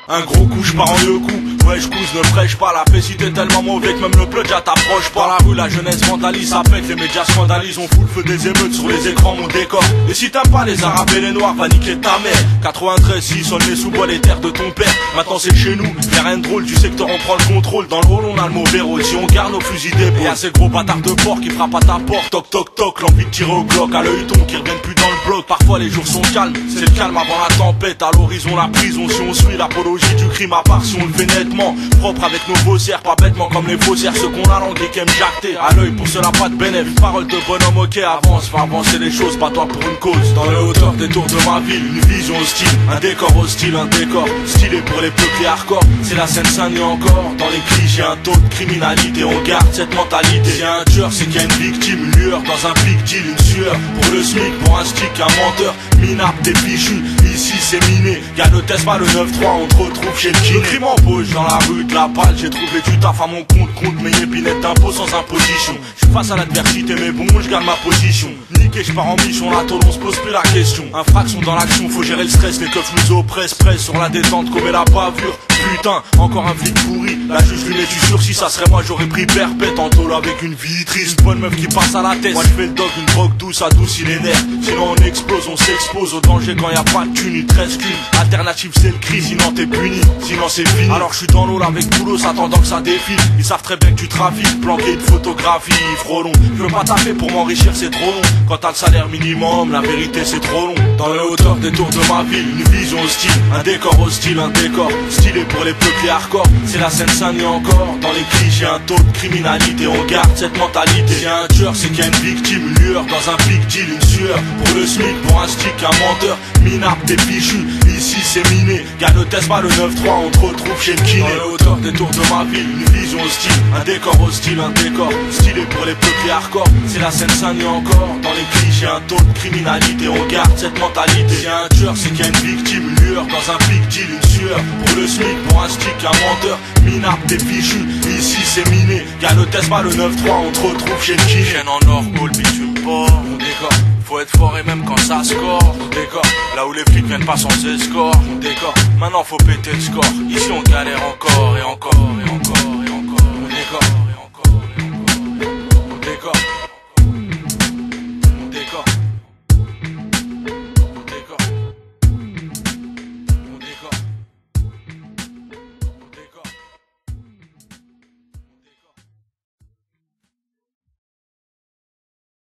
Un gros coup, j'pars en deux coups. Ouais, j'cousse, ne prêche pas la paix si t'es tellement mauvais que même le plug déjà t'approche pas. Dans la rue, la jeunesse vandalise, ça pète, les médias scandalisent. On fout le feu des émeutes sur les écrans, mon décor. Et si t'aimes pas les arabes et les noirs, va niquer ta mère. 93, si sonne les sous-bois, les terres de ton père. Maintenant c'est chez nous, y'a rien de drôle du secteur, on prend le contrôle. Dans le hall, on a le mauvais rôle, si on garde nos fusils d'épaule. Y'a ces gros bâtards de porc qui frappent à ta porte. Toc toc toc, l'envie de tirer au glock, à l'œil ton qui reviennent plus dans le bloc. Parfois les jours sont calmes, c'est le calme avant la tempête. À l'horizon la prison, si on suit l'apologie du crime, à part si on le fait nettement. Propre avec nos faussaires, pas bêtement comme les faussaires. Ceux qu'on a langue et qui aiment jacter. À l'œil pour cela pas de bénéfice. Parole de bonhomme, ok, avance, fais avancer les choses, pas toi pour une cause. Dans les hauteurs des tours de ma ville, une vision hostile, un décor hostile, un décor stylé pour les peuplés hardcore. C'est la Seine-Saint-Denis encore. Dans les clichés, un taux de criminalité, on garde cette mentalité. Si y a un tueur, c'est qu'il y a une victime, une lueur dans un big deal, une sueur pour le SMIC, pour un stick, un menteur, minable, des fichus. Ici c'est miné, y'a le test, pas le 9-3, on te retrouve chez le kiné. Le crime en pause dans la rue de la balle, j'ai trouvé du taf à mon compte mes épinettes d'impôts sans imposition. J'suis face à l'adversité mais bon, j'garde ma position. Niqué, j'pars en mission, la tôle, on se pose plus la question. Infraction dans l'action, faut gérer le stress, les keufs nous oppressent, presse sur la détente, commet la bavure. Putain, encore un flic pourri, la juge lui met du sursis, ça serait moi, j'aurais pris perpète en tôle avec une vie triste. Bonne meuf qui passe à la tête, moi j'fais le dog, une drogue douce, adoucit les nerfs. Sinon on explose, on s'expose au danger quand y a pas de thune, il te reste qu'une alternative, c'est le cri, sinon t'es puni, sinon c'est fini. Alors j'suis dans l'eau là avec boulot, attendant que ça défile. Ils savent très bien que tu trafiques, planqué de photographie, frelon. Je veux pas taper pour m'enrichir, c'est trop long. Quand t'as le salaire minimum, la vérité c'est trop long. Dans les hauteurs des tours de ma ville, une vision hostile, un décor hostile, un décor stylé pour les peuplés hardcore. C'est la Seine-Saint-Denis encore. Dans les clichés, un taux de criminalité, on garde cette mentalité. Si y a un tueur, c'est qu'il y a une victime, une lueur dans un big deal, une sueur pour le SMIC, pour un stick, un menteur, minable, des fichus. Ici c'est miné, y'a le test, pas le 9-3, on te retrouve chez le kiné. Dans les hauteurs des tours de ma ville, une vision hostile, un décor hostile, un décor stylé pour les peuplés hardcore. C'est la Seine-Saint-Denis encore. Dans les clichés, un taux de criminalité, on garde cette mentalité. Si y a un tueur, c'est qu'il y a une victime, une lueur dans un big deal, une sueur pour le SMIC, pour un stick, un menteur, minable, des fichus. Ici c'est miné, y'a le test, pas le 9-3, on te retrouve chez le kiné. Chaîne en or, gold, bitume port, on décore. Faut être fort et même quand ça score, on décore. Là où les flics viennent pas sans escorte, on décore. Maintenant faut péter le score, ici on galère encore et encore et encore et encore, on décore.